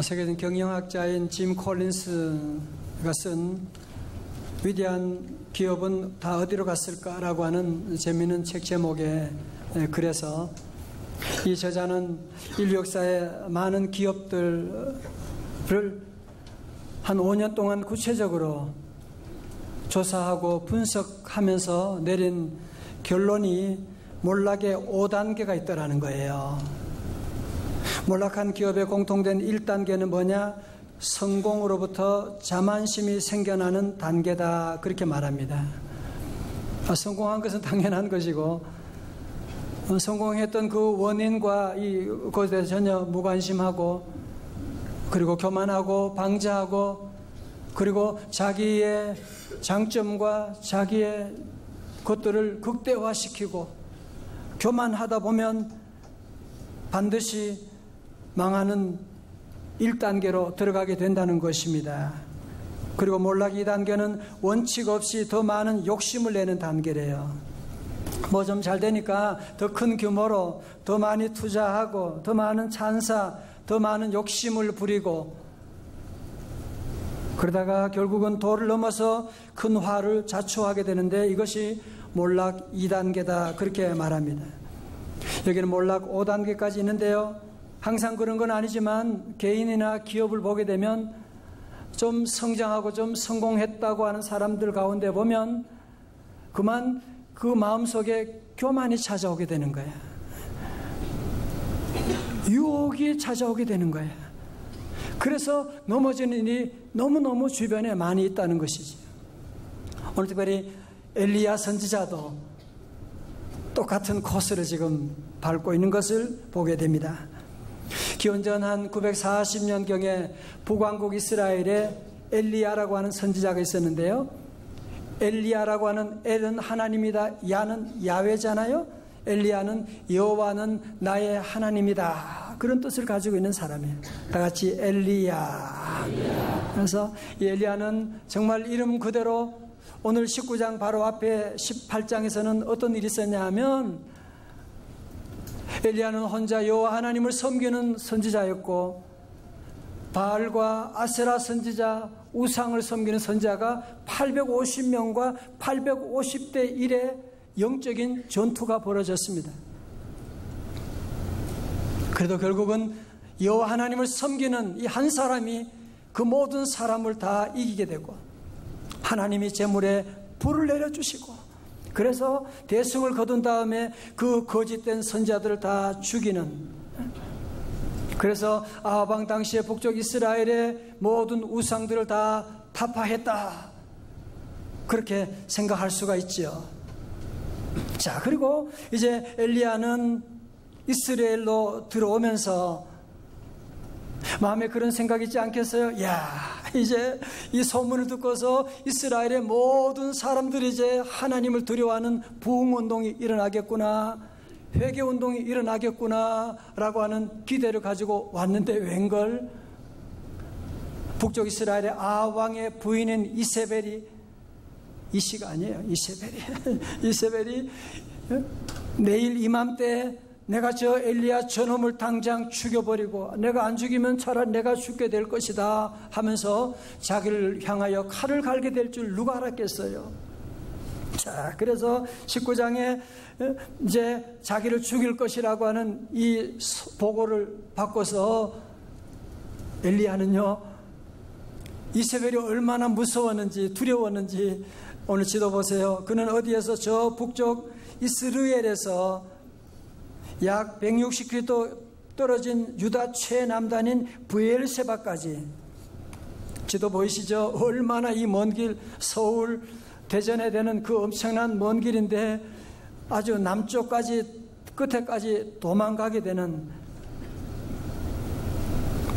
세계적인 경영학자인 짐 콜린스가 쓴 위대한 기업은 다 어디로 갔을까라고 하는 재미있는 책 제목에 그래서 이 저자는 인류 역사의 많은 기업들을 한 5년 동안 구체적으로 조사하고 분석하면서 내린 결론이 몰락의 5단계가 있더라는 거예요. 몰락한 기업의 공통된 1단계는 뭐냐? 성공으로부터 자만심이 생겨나는 단계다, 그렇게 말합니다. 성공한 것은 당연한 것이고 성공했던 그 원인과 그것에 대해서 전혀 무관심하고 그리고 교만하고 방자하고 그리고 자기의 장점과 자기의 것들을 극대화시키고 교만하다 보면 반드시 망하는 1단계로 들어가게 된다는 것입니다. 그리고 몰락 2단계는 원칙 없이 더 많은 욕심을 내는 단계래요. 뭐 좀 잘 되니까 더 큰 규모로 더 많이 투자하고 더 많은 찬사, 더 많은 욕심을 부리고 그러다가 결국은 도를 넘어서 큰 화를 자초하게 되는데 이것이 몰락 2단계다, 그렇게 말합니다. 여기는 몰락 5단계까지 있는데요. 항상 그런 건 아니지만 개인이나 기업을 보게 되면 좀 성장하고 좀 성공했다고 하는 사람들 가운데 보면 그만 그 마음속에 교만이 찾아오게 되는 거야. 유혹이 찾아오게 되는 거야. 그래서 넘어지는 일이 너무너무 주변에 많이 있다는 것이지. 오늘 특별히 엘리야 선지자도 똑같은 코스를 지금 밟고 있는 것을 보게 됩니다. 기원전 한 940년경에 북왕국 이스라엘에 엘리야라고 하는 선지자가 있었는데요. 엘리야라고 하는 엘은 하나님이다, 야는 야훼잖아요. 엘리야는 여호와는 나의 하나님이다, 그런 뜻을 가지고 있는 사람이에요. 다 같이 엘리야. 그래서 이 엘리야는 정말 이름 그대로 오늘 19장 바로 앞에 18장에서는 어떤 일이 있었냐 하면 엘리야는 혼자 여호와 하나님을 섬기는 선지자였고 바알과 아세라 선지자, 우상을 섬기는 선지자가 850명과 850대 1의 영적인 전투가 벌어졌습니다. 그래도 결국은 여호와 하나님을 섬기는 이 한 사람이 그 모든 사람을 다 이기게 되고 하나님이 제물에 불을 내려주시고 그래서 대승을 거둔 다음에 그 거짓된 선지자들을 다 죽이는, 그래서 아합 왕 당시에 북쪽 이스라엘의 모든 우상들을 다 타파했다, 그렇게 생각할 수가 있지요. 자, 그리고 이제 엘리야는 이스라엘로 들어오면서 마음에 그런 생각이 있지 않겠어요? 야, 이제 이 소문을 듣고서 이스라엘의 모든 사람들이 이제 하나님을 두려워하는 부흥운동이 일어나겠구나, 회개운동이 일어나겠구나 라고 하는 기대를 가지고 왔는데 웬걸 북쪽 이스라엘의 아합 왕의 부인인 이세벨이, 이시가 아니에요, 이세벨이 내일 이맘때 내가 저 엘리야 저놈을 당장 죽여버리고 내가 안 죽이면 차라리 내가 죽게 될 것이다 하면서 자기를 향하여 칼을 갈게 될 줄 누가 알았겠어요. 자, 그래서 19장에 이제 자기를 죽일 것이라고 하는 이 보고를 받고서 엘리야는요, 이세벨이 얼마나 무서웠는지 두려웠는지 오늘 지도 보세요. 그는 어디에서 저 북쪽 이스라엘에서 약 160km 떨어진 유다 최남단인 브엘세바까지, 지도 보이시죠? 얼마나 이 먼 길, 서울, 대전에 되는 그 엄청난 먼 길인데 아주 남쪽까지 끝에까지 도망가게 되는,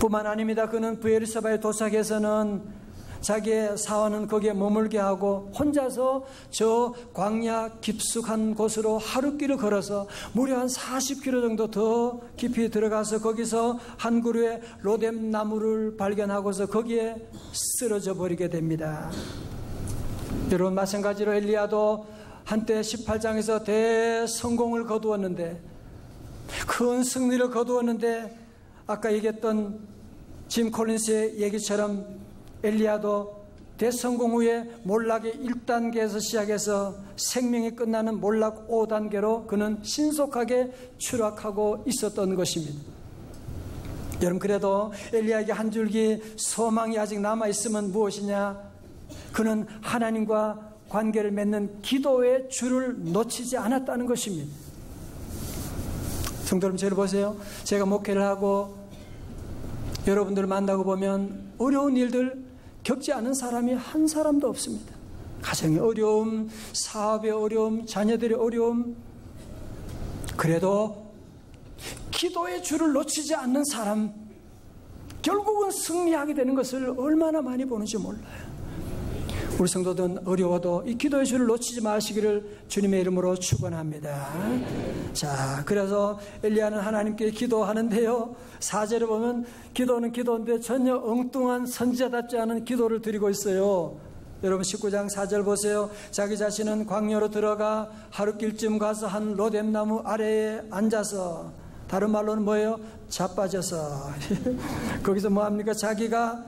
뿐만 아닙니다. 그는 브엘세바에 도착해서는 자기의 사원은 거기에 머물게 하고 혼자서 저 광야 깊숙한 곳으로 하룻길을 걸어서 무려 한 40km 정도 더 깊이 들어가서 거기서 한 그루의 로뎀 나무를 발견하고서 거기에 쓰러져 버리게 됩니다. 여러분, 마찬가지로 엘리야도 한때 18장에서 대성공을 거두었는데, 큰 승리를 거두었는데 아까 얘기했던 짐 콜린스의 얘기처럼 엘리야도 대성공 후에 몰락의 1단계에서 시작해서 생명이 끝나는 몰락 5단계로 그는 신속하게 추락하고 있었던 것입니다. 여러분, 그래도 엘리야에게 한 줄기 소망이 아직 남아있으면 무엇이냐? 그는 하나님과 관계를 맺는 기도의 줄을 놓치지 않았다는 것입니다. 성도 여러분, 저를 보세요. 제가 목회를 하고 여러분들을 만나고 보면 어려운 일들 겪지 않은 사람이 한 사람도 없습니다. 가정의 어려움, 사업의 어려움, 자녀들의 어려움. 그래도 기도의 줄을 놓치지 않는 사람, 결국은 승리하게 되는 것을 얼마나 많이 보는지 몰라요. 우리 성도들은 어려워도 이 기도의 줄을 놓치지 마시기를 주님의 이름으로 축원합니다. 자, 그래서 엘리야는 하나님께 기도하는데요, 4절에 보면 기도는 기도인데 전혀 엉뚱한 선지자답지 않은 기도를 드리고 있어요. 여러분 19장 4절 보세요. 자기 자신은 광야로 들어가 하루길쯤 가서 한 로뎀나무 아래에 앉아서, 다른 말로는 뭐예요? 자빠져서 거기서 뭐합니까? 자기가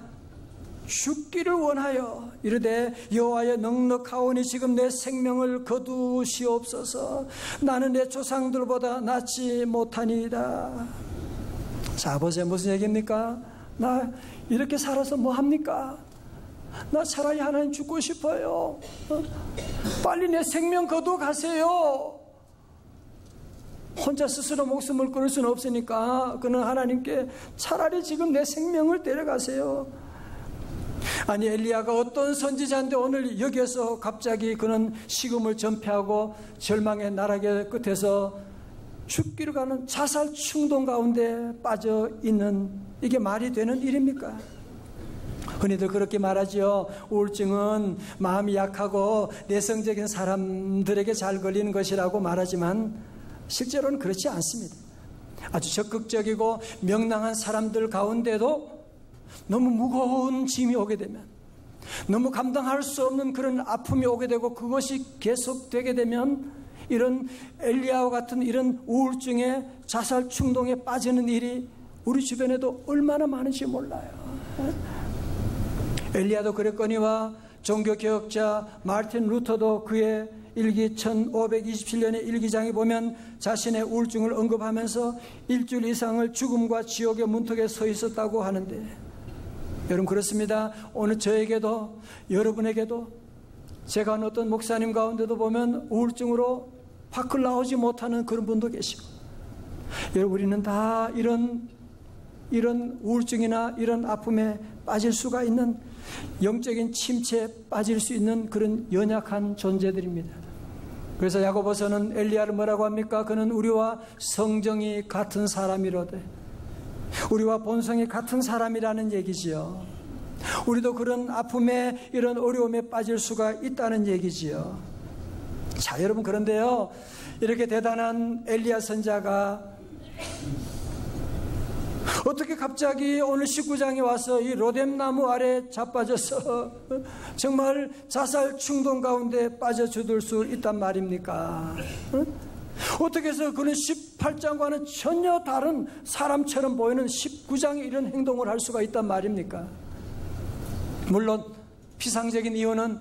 죽기를 원하여 이르되 여호와의 넉넉하오니 지금 내 생명을 거두시옵소서. 나는 내 조상들보다 낫지 못하니이다. 자, 보세요. 무슨 얘기입니까? 나 이렇게 살아서 뭐합니까? 나 차라리 하나님 죽고 싶어요. 빨리 내 생명 거두어 가세요. 혼자 스스로 목숨을 끊을 수는 없으니까 그는 하나님께 차라리 지금 내 생명을 데려가세요. 아니, 엘리야가 어떤 선지자인데 오늘 여기에서 갑자기 그는 식음을 전폐하고 절망의 나락의 끝에서 죽기로 가는 자살 충동 가운데 빠져 있는, 이게 말이 되는 일입니까? 흔히들 그렇게 말하지요. 우울증은 마음이 약하고 내성적인 사람들에게 잘 걸리는 것이라고 말하지만 실제로는 그렇지 않습니다. 아주 적극적이고 명랑한 사람들 가운데도 너무 무거운 짐이 오게 되면, 너무 감당할 수 없는 그런 아픔이 오게 되고 그것이 계속되게 되면 이런 엘리야와 같은 이런 우울증에 자살 충동에 빠지는 일이 우리 주변에도 얼마나 많은지 몰라요. 엘리야도 그랬거니와 종교개혁자 마르틴 루터도 그의 일기 1527년의 일기장에 보면 자신의 우울증을 언급하면서 일주일 이상을 죽음과 지옥의 문턱에 서 있었다고 하는데, 여러분 그렇습니다. 오늘 저에게도 여러분에게도 제가 아는 어떤 목사님 가운데도 보면 우울증으로 밖을 나오지 못하는 그런 분도 계시고, 여러분 우리는 다 이런 우울증이나 이런 아픔에 빠질 수가 있는, 영적인 침체에 빠질 수 있는 그런 연약한 존재들입니다. 그래서 야고보서는 엘리야를 뭐라고 합니까? 그는 우리와 성정이 같은 사람이로되, 우리와 본성이 같은 사람이라는 얘기지요. 우리도 그런 아픔에, 이런 어려움에 빠질 수가 있다는 얘기지요. 자, 여러분, 그런데요, 이렇게 대단한 엘리야 선지자가 어떻게 갑자기 오늘 19장에 와서 이 로뎀나무 아래 자빠져서 정말 자살 충동 가운데 빠져 죽을 수 있단 말입니까? 어떻게 해서 그는 18장과는 전혀 다른 사람처럼 보이는 19장에 이런 행동을 할 수가 있단 말입니까? 물론 피상적인 이유는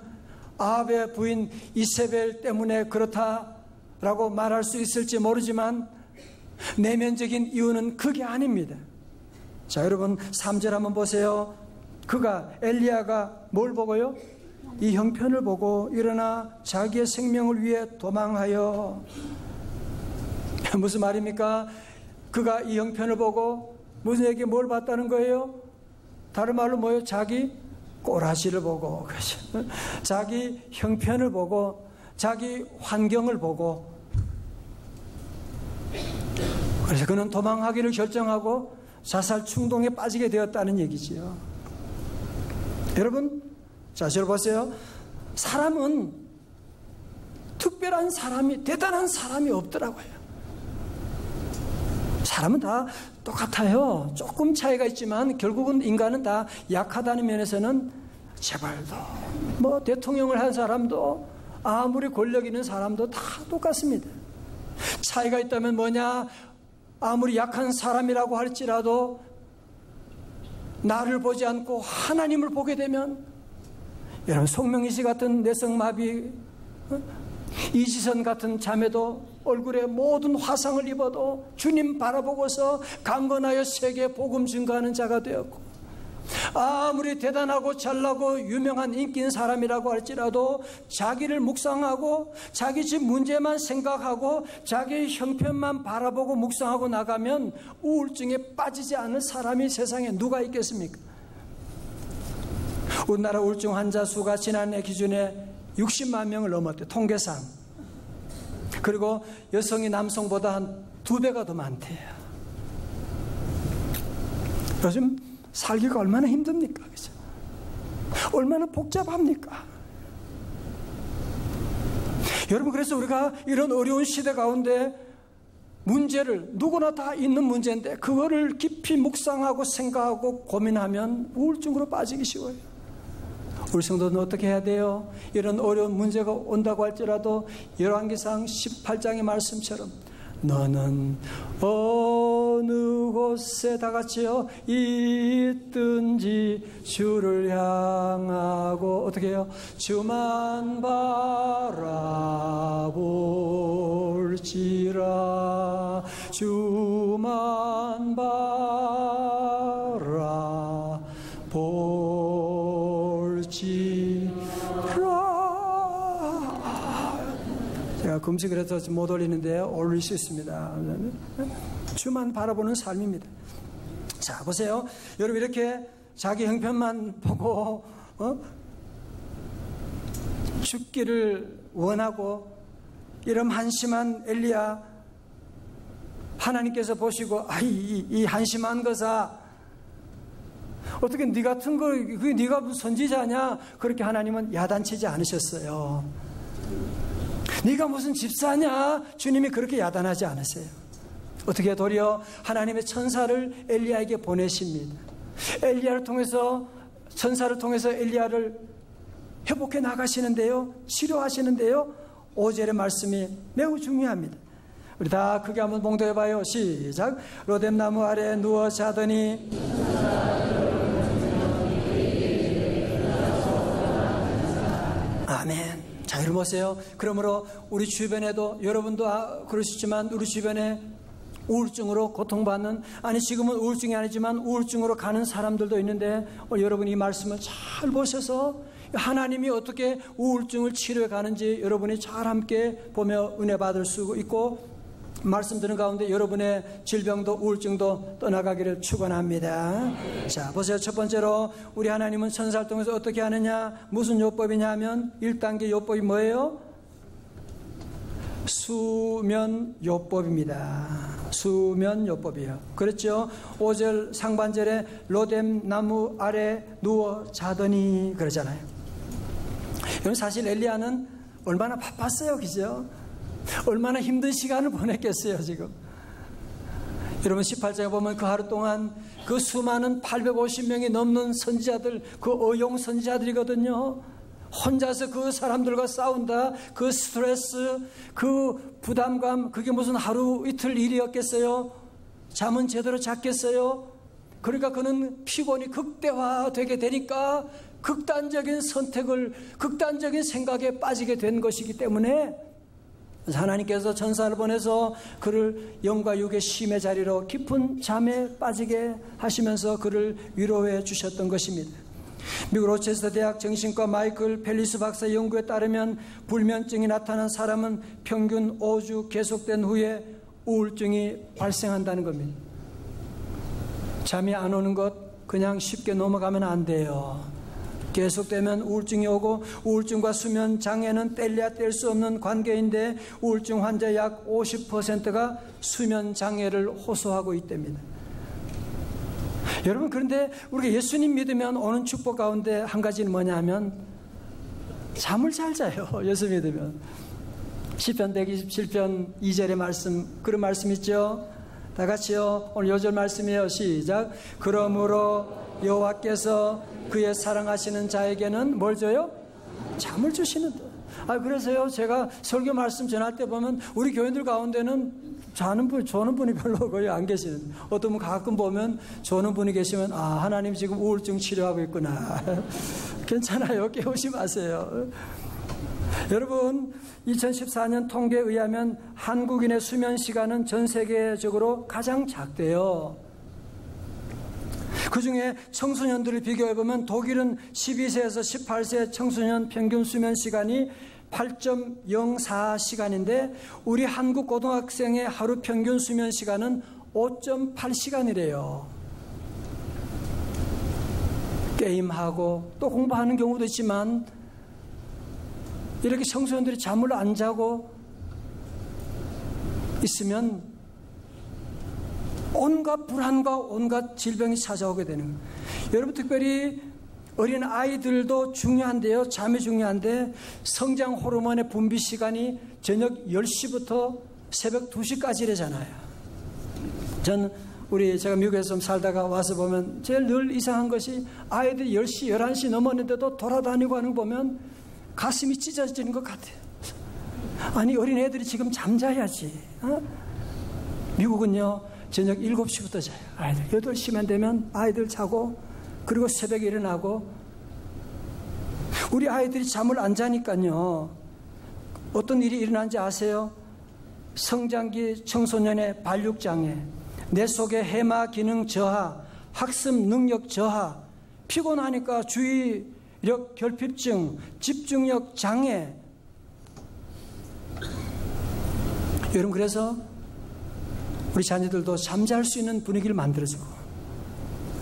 아합의 부인 이세벨 때문에 그렇다라고 말할 수 있을지 모르지만 내면적인 이유는 그게 아닙니다. 자, 여러분 3절 한번 보세요. 엘리야가 뭘 보고요? 이 형편을 보고 일어나 자기의 생명을 위해 도망하여. 무슨 말입니까? 그가 이 형편을 보고 무슨 얘기, 뭘 봤다는 거예요? 다른 말로 뭐예요? 자기 꼬라지를 보고, 그렇죠? 자기 형편을 보고, 자기 환경을 보고, 그래서 그는 도망하기를 결정하고 자살 충동에 빠지게 되었다는 얘기지요. 여러분, 자, 저를 보세요. 사람은 특별한 사람이, 대단한 사람이 없더라고요. 사람은 다 똑같아요. 조금 차이가 있지만 결국은 인간은 다 약하다는 면에서는 재벌도, 뭐 대통령을 한 사람도, 아무리 권력 있는 사람도 다 똑같습니다. 차이가 있다면 뭐냐? 아무리 약한 사람이라고 할지라도 나를 보지 않고 하나님을 보게 되면, 여러분 송명희 씨 같은 뇌성마비, 이지선 같은 자매도 얼굴에 모든 화상을 입어도 주님 바라보고서 강건하여 세계 복음 증거하는 자가 되었고, 아무리 대단하고 잘나고 유명한 인기 있는 사람이라고 할지라도 자기를 묵상하고 자기 집 문제만 생각하고 자기의 형편만 바라보고 묵상하고 나가면 우울증에 빠지지 않을 사람이 세상에 누가 있겠습니까? 우리나라 우울증 환자 수가 지난해 기준에 60만 명을 넘었대요, 통계상. 그리고 여성이 남성보다 한 2배가 더 많대요. 요즘 살기가 얼마나 힘듭니까? 그죠? 얼마나 복잡합니까? 여러분, 그래서 우리가 이런 어려운 시대 가운데 문제를, 누구나 다 있는 문제인데 그거를 깊이 묵상하고 생각하고 고민하면 우울증으로 빠지기 쉬워요. 우리 성도는 어떻게 해야 돼요? 이런 어려운 문제가 온다고 할지라도 열왕기상 18장의 말씀처럼 너는 어느 곳에 다 같이요 있든지 주를 향하고 어떻게 해요? 주만 바라볼지라, 주만 바라볼지라. 제가 금식을 해서 못 올리는데요, 올릴 수 있습니다. 주만 바라보는 삶입니다. 자, 보세요. 여러분, 이렇게 자기 형편만 보고 죽기를 원하고 이런 한심한 엘리야, 하나님께서 보시고 이 한심한 거사, 어떻게 네 같은 거, 그게 네가 무슨 선지자냐, 그렇게 하나님은 야단치지 않으셨어요. 네가 무슨 집사냐, 주님이 그렇게 야단하지 않으세요. 어떻게 도리어 하나님의 천사를 엘리야에게 보내십니다. 엘리야를 통해서, 천사를 통해서 엘리야를 회복해 나가시는데요, 치료하시는데요, 5절의 말씀이 매우 중요합니다. 우리 다 크게 한번 봉독해봐요. 시작. 로뎀나무 아래 누워 자더니 아멘. 자, 여러분 보세요. 그러므로 우리 주변에도, 여러분도 그러시지만 우리 주변에 우울증으로 고통받는, 아니 지금은 우울증이 아니지만 우울증으로 가는 사람들도 있는데, 여러분이 이 말씀을 잘 보셔서 하나님이 어떻게 우울증을 치료해 가는지 여러분이 잘 함께 보며 은혜 받을 수 있고, 말씀 드는 가운데 여러분의 질병도 우울증도 떠나가기를 축원합니다. 자, 보세요. 첫 번째로 우리 하나님은 천사를 통해서 어떻게 하느냐, 무슨 요법이냐 하면 1단계 요법이 뭐예요? 수면 요법입니다. 수면 요법이에요. 그렇죠? 5절 상반절에 로뎀 나무 아래 누워 자더니 그러잖아요. 여러분, 사실 엘리야는 얼마나 바빴어요, 그죠? 얼마나 힘든 시간을 보냈겠어요, 지금. 여러분, 18장에 보면 그 하루 동안 그 수많은 850명이 넘는 선지자들, 그 어용 선지자들이거든요. 혼자서 그 사람들과 싸운다. 그 스트레스, 그 부담감, 그게 무슨 하루 이틀 일이었겠어요? 잠은 제대로 잤겠어요? 그러니까 그는 피곤이 극대화되게 되니까 극단적인 선택을, 극단적인 생각에 빠지게 된 것이기 때문에 하나님께서 천사를 보내서 그를 영과 육의 쉼의 자리로 깊은 잠에 빠지게 하시면서 그를 위로해 주셨던 것입니다. 미국 로체스터 대학 정신과 마이클 펠리스 박사의 연구에 따르면 불면증이 나타난 사람은 평균 5주 계속된 후에 우울증이 발생한다는 겁니다. 잠이 안 오는 것 그냥 쉽게 넘어가면 안 돼요. 계속되면 우울증이 오고, 우울증과 수면 장애는 뗄래야 뗄 수 없는 관계인데 우울증 환자 약 50%가 수면 장애를 호소하고 있답니다. 여러분, 그런데 우리가 예수님 믿으면 오는 축복 가운데 한 가지는 뭐냐 하면 잠을 잘 자요. 예수 믿으면. 시편 127편 2절의 말씀, 그런 말씀 있죠? 다 같이요. 오늘 요절 말씀이에요. 시작. 그러므로 여호와께서 그의 사랑하시는 자에게는 뭘 줘요? 잠을 주시는다. 그래서요, 제가 설교 말씀 전할 때 보면 우리 교인들 가운데는 조는 분이 별로 거의 안 계시는, 어떤 분 가끔 보면 조는 분이 계시면 하나님 지금 우울증 치료하고 있구나. 괜찮아요. 깨우지 마세요. 여러분, 2014년 통계에 의하면 한국인의 수면 시간은 전 세계적으로 가장 작대요. 그 중에 청소년들을 비교해보면 독일은 12세에서 18세 청소년 평균 수면 시간이 8.04시간인데 우리 한국 고등학생의 하루 평균 수면 시간은 5.8시간이래요. 게임하고 또 공부하는 경우도 있지만 이렇게 청소년들이 잠을 안 자고 있으면 온갖 불안과 온갖 질병이 찾아오게 되는 거예요. 여러분, 특별히 어린 아이들도 중요한데요. 잠이 중요한데 성장 호르몬의 분비 시간이 저녁 10시부터 새벽 2시까지래잖아요. 제가 미국에서 좀 살다가 와서 보면 제일 늘 이상한 것이 아이들이 10시, 11시 넘었는데도 돌아다니고 하는 거 보면 가슴이 찢어지는 것 같아요. 아니, 어린 애들이 지금 잠자야지. 미국은요, 저녁 7시부터 자요. 아이들 8시만 되면 아이들 자고, 그리고 새벽에 일어나고. 우리 아이들이 잠을 안 자니까요, 어떤 일이 일어난지 아세요? 성장기 청소년의 발육장애, 내 속의 해마 기능 저하, 학습 능력 저하, 피곤하니까 주의력 결핍증, 집중력 장애. 여러분, 그래서 우리 자녀들도 잠잘 수 있는 분위기를 만들어주고,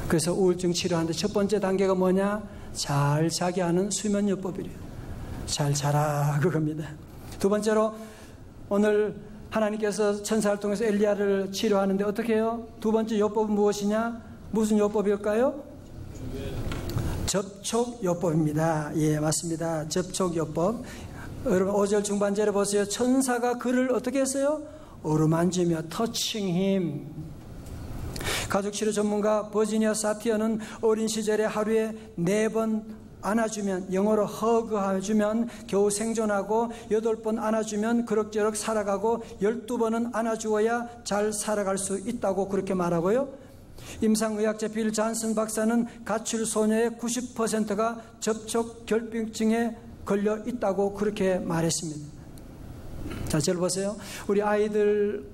그래서 우울증 치료하는데 첫 번째 단계가 뭐냐? 잘 자게 하는 수면요법이래요. 잘 자라, 그겁니다. 두 번째로, 오늘 하나님께서 천사를 통해서 엘리야를 치료하는데 어떻게 해요? 두 번째 요법은 무엇이냐? 무슨 요법일까요? 접촉요법입니다. 예, 맞습니다. 접촉요법. 여러분, 5절 중반절에 보세요. 천사가 그를 어떻게 했어요? 어루만지며 터칭 힘. 가족치료 전문가 버지니아 사티어는 어린 시절에 하루에 4번 안아주면, 영어로 허그해주면 겨우 생존하고 8번 안아주면 그럭저럭 살아가고 12번은 안아주어야 잘 살아갈 수 있다고 그렇게 말하고요. 임상의학자 빌 잔슨 박사는 가출 소녀의 90%가 접촉 결핍증에 걸려 있다고 그렇게 말했습니다. 자, 저를 보세요. 우리 아이들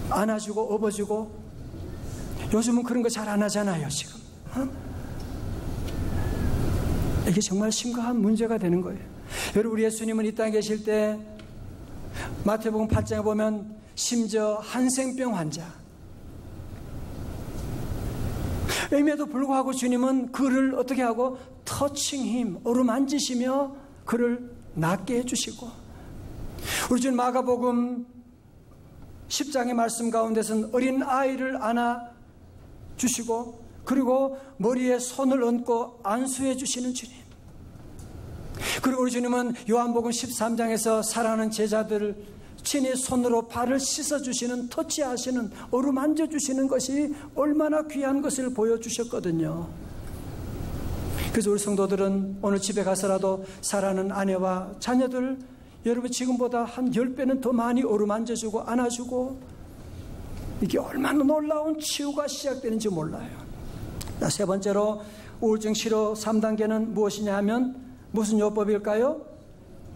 안아주고 업어주고, 요즘은 그런 거 잘 안 하잖아요, 지금. 이게 정말 심각한 문제가 되는 거예요. 여러분, 우리 예수님은 이 땅에 계실 때 마태복음 8장에 보면 심지어 한센병 환자, 임에도 불구하고 주님은 그를 어떻게 하고 터칭 힘, 어루만지시며 그를 낫게 해주시고, 우리 주님 마가복음 10장의 말씀 가운데서는 어린 아이를 안아주시고 그리고 머리에 손을 얹고 안수해 주시는 주님. 그리고 우리 주님은 요한복음 13장에서 사랑하는 제자들을 친히 손으로 발을 씻어주시는, 터치하시는, 어루만져주시는 것이 얼마나 귀한 것을 보여주셨거든요. 그래서 우리 성도들은 오늘 집에 가서라도 사랑하는 아내와 자녀들, 여러분 지금보다 한 10배는 더 많이 어루만져주고 안아주고, 이게 얼마나 놀라운 치유가 시작되는지 몰라요. 세 번째로 우울증 치료 3단계는 무엇이냐 하면 무슨 요법일까요?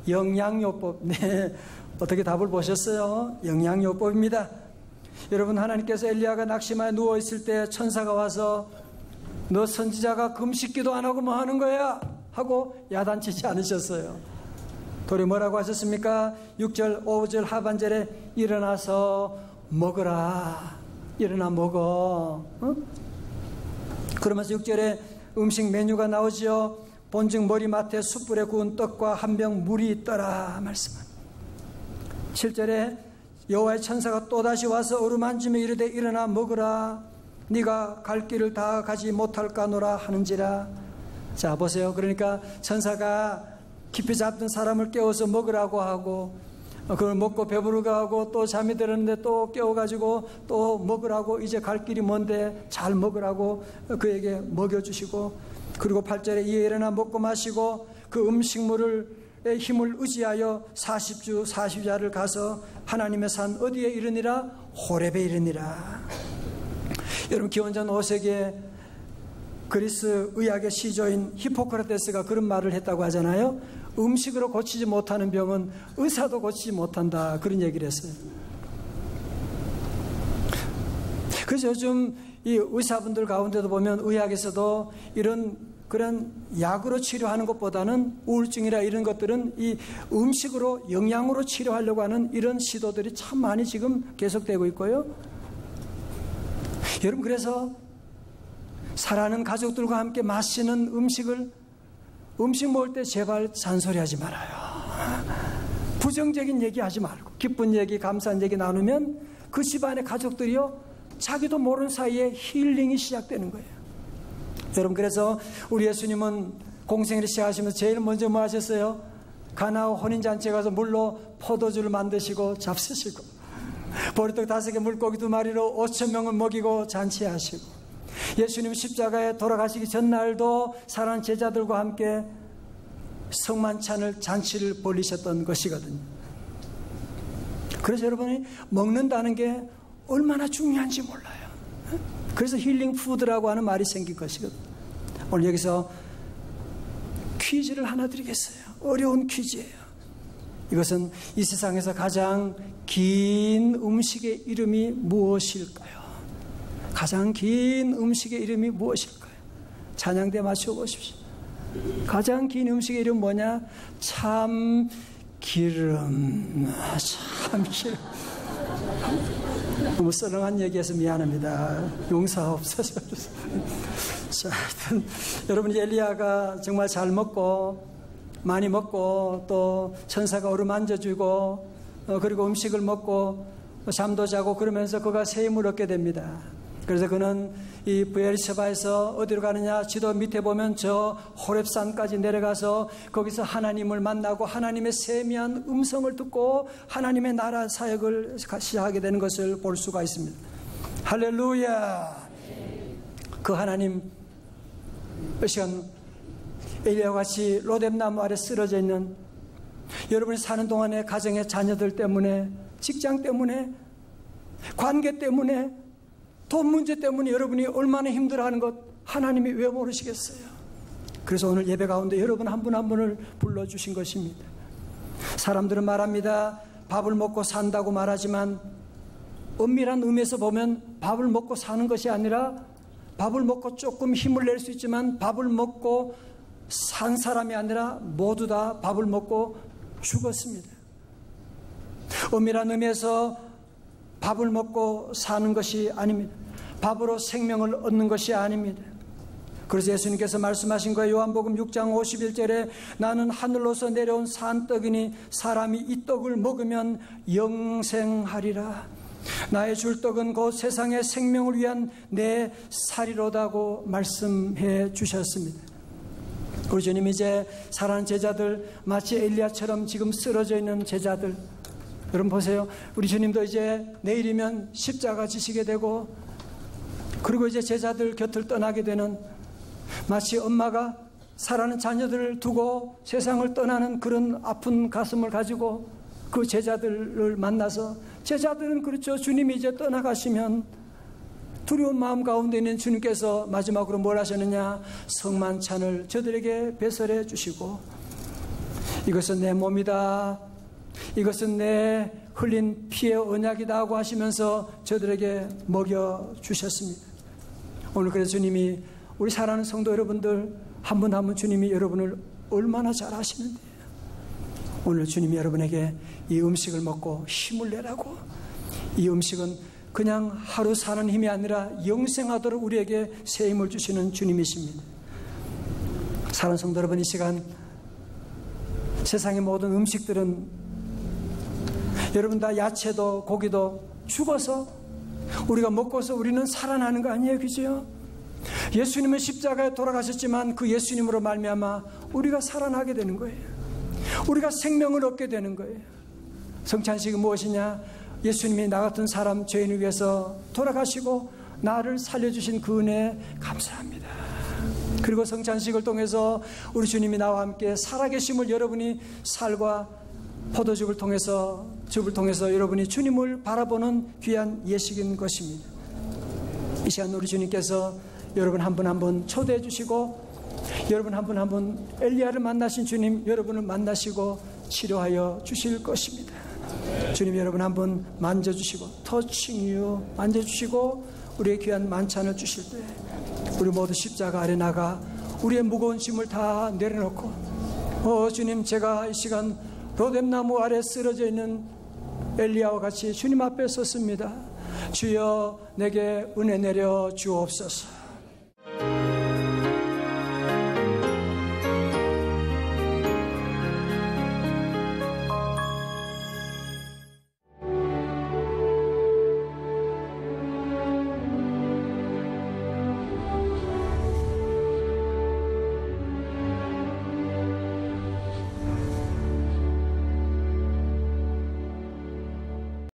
영양요법. 네, 어떻게 답을 보셨어요? 영양요법입니다. 여러분, 하나님께서 엘리야가 낙심하여 누워있을 때 천사가 와서 너 선지자가 금식기도 안 하고 뭐 하는 거야? 하고 야단치지 않으셨어요. 도리 뭐라고 하셨습니까? 6절 5절 하반절에 일어나서 먹으라. 일어나 먹어. 그러면서 6절에 음식 메뉴가 나오지요. 본즉 머리맡에 숯불에 구운 떡과 한 병 물이 있더라 말씀은. 7절에 여호와의 천사가 또다시 와서 어루만지며 이르되 일어나 먹으라. 네가 갈 길을 다 가지 못할까노라 하는지라. 자, 보세요. 그러니까 천사가 깊이 잡던 사람을 깨워서 먹으라고 하고, 그걸 먹고 배부르게 하고 또 잠이 들었는데 또 깨워가지고 또 먹으라고, 이제 갈 길이 먼데 잘 먹으라고 그에게 먹여주시고, 그리고 8절에 이에 일어나 먹고 마시고 그 음식물을 힘을 의지하여 40주 40야를 가서 하나님의 산 어디에 이르니라? 호렙에 이르니라. 여러분, 기원전 5세기에 그리스 의학의 시조인 히포크라테스가 그런 말을 했다고 하잖아요. 음식으로 고치지 못하는 병은 의사도 고치지 못한다, 그런 얘기를 했어요. 그래서 요즘 이 의사분들 가운데도 보면 의학에서도 그런 약으로 치료하는 것보다는 우울증이나 이런 것들은 이 음식으로, 영양으로 치료하려고 하는 이런 시도들이 참 많이 지금 계속되고 있고요. 여러분, 그래서 사랑하는 가족들과 함께 마시는 음식 먹을 때 제발 잔소리하지 말아요. 부정적인 얘기하지 말고 기쁜 얘기, 감사한 얘기 나누면 그 집안의 가족들이요, 자기도 모르는 사이에 힐링이 시작되는 거예요. 여러분, 그래서 우리 예수님은 공생애를 시작하시면서 제일 먼저 뭐 하셨어요? 가나와 혼인잔치에 가서 물로 포도주를 만드시고 잡수시고, 보리떡 5개, 물고기 2마리로 5,000명을 먹이고 잔치하시고, 예수님 십자가에 돌아가시기 전날도 사랑하는 제자들과 함께 성만찬을, 잔치를 벌이셨던 것이거든요. 그래서 여러분이 먹는다는 게 얼마나 중요한지 몰라요. 그래서 힐링 푸드라고 하는 말이 생긴 것이거든요. 오늘 여기서 퀴즈를 하나 드리겠어요. 어려운 퀴즈예요. 이것은 이 세상에서 가장 긴 음식의 이름이 무엇일까요? 가장 긴 음식의 이름이 무엇일까요? 찬양대 맞춰보십시오. 가장 긴 음식의 이름 뭐냐? 참기름. 참기름. 너무 썰렁한 얘기해서 미안합니다. 용서없어서. 자, 하여튼 여러분, 엘리야가 정말 잘 먹고 많이 먹고 또 천사가 어루만져주고 그리고 음식을 먹고 잠도 자고 그러면서 그가 새 힘을 얻게 됩니다. 그래서 그는 이 브엘세바에서 어디로 가느냐? 지도 밑에 보면 저 호렙산까지 내려가서 거기서 하나님을 만나고 하나님의 세미한 음성을 듣고 하나님의 나라 사역을 시작하게 되는 것을 볼 수가 있습니다. 할렐루야. 그 하나님, 이 시간 엘리야와 같이 로뎀나무 아래 쓰러져 있는 여러분이 사는 동안에 가정의 자녀들 때문에, 직장 때문에, 관계 때문에, 돈 문제 때문에 여러분이 얼마나 힘들어하는 것 하나님이 왜 모르시겠어요? 그래서 오늘 예배 가운데 여러분 한 분 한 분을 불러주신 것입니다. 사람들은 말합니다. 밥을 먹고 산다고 말하지만 엄밀한 의미에서 보면 밥을 먹고 사는 것이 아니라 밥을 먹고 조금 힘을 낼 수 있지만 밥을 먹고 산 사람이 아니라 모두 다 밥을 먹고 죽었습니다. 엄밀한 의미에서 밥을 먹고 사는 것이 아닙니다. 밥으로 생명을 얻는 것이 아닙니다. 그래서 예수님께서 말씀하신 거예요. 요한복음 6장 51절에 나는 하늘로서 내려온 산떡이니 사람이 이 떡을 먹으면 영생하리라. 나의 줄 떡은 곧 세상의 생명을 위한 내 살이로다고 말씀해 주셨습니다. 우리 주님, 이제 사랑하는 제자들, 마치 엘리야처럼 지금 쓰러져 있는 제자들, 여러분 보세요. 우리 주님도 이제 내일이면 십자가 지시게 되고, 그리고 이제 제자들 곁을 떠나게 되는, 마치 엄마가 사랑하는 자녀들을 두고 세상을 떠나는 그런 아픈 가슴을 가지고 그 제자들을 만나서, 제자들은 그렇죠, 주님이 이제 떠나가시면 두려운 마음 가운데 있는 주님께서 마지막으로 뭘 하셨느냐? 성만찬을 저들에게 배설해 주시고, 이것은 내 몸이다, 이것은 내 흘린 피의 언약이다 하고 하시면서 저들에게 먹여주셨습니다. 오늘 그래서 주님이, 우리 사랑하는 성도 여러분들 한 분 한 분 주님이 여러분을 얼마나 잘 아시는데요. 오늘 주님이 여러분에게 이 음식을 먹고 힘을 내라고, 이 음식은 그냥 하루 사는 힘이 아니라 영생하도록 우리에게 새 힘을 주시는 주님이십니다. 사랑하는 성도 여러분, 이 시간 세상의 모든 음식들은 여러분 다 야채도 고기도 죽어서 우리가 먹고서 우리는 살아나는 거 아니에요, 그죠? 예수님은 십자가에 돌아가셨지만 그 예수님으로 말미암아 우리가 살아나게 되는 거예요. 우리가 생명을 얻게 되는 거예요. 성찬식이 무엇이냐? 예수님이 나 같은 사람, 죄인을 위해서 돌아가시고 나를 살려주신 그 은혜에 감사합니다. 그리고 성찬식을 통해서 우리 주님이 나와 함께 살아계심을 여러분이 살과 포도즙을 통해서 여러분이 주님을 바라보는 귀한 예식인 것입니다. 이 시간 우리 주님께서 여러분 한 분 한 분 초대해 주시고, 여러분 한 분 한 분 엘리야를 만나신 주님 여러분을 만나시고 치료하여 주실 것입니다. 주님 여러분 한 분 만져주시고, 터칭 유 만져주시고 우리의 귀한 만찬을 주실 때 우리 모두 십자가 아래 나가 우리의 무거운 짐을 다 내려놓고, 주님, 제가 이 시간 로뎀나무 아래 쓰러져 있는 엘리야와 같이 주님 앞에 섰습니다. 주여, 내게 은혜 내려 주옵소서.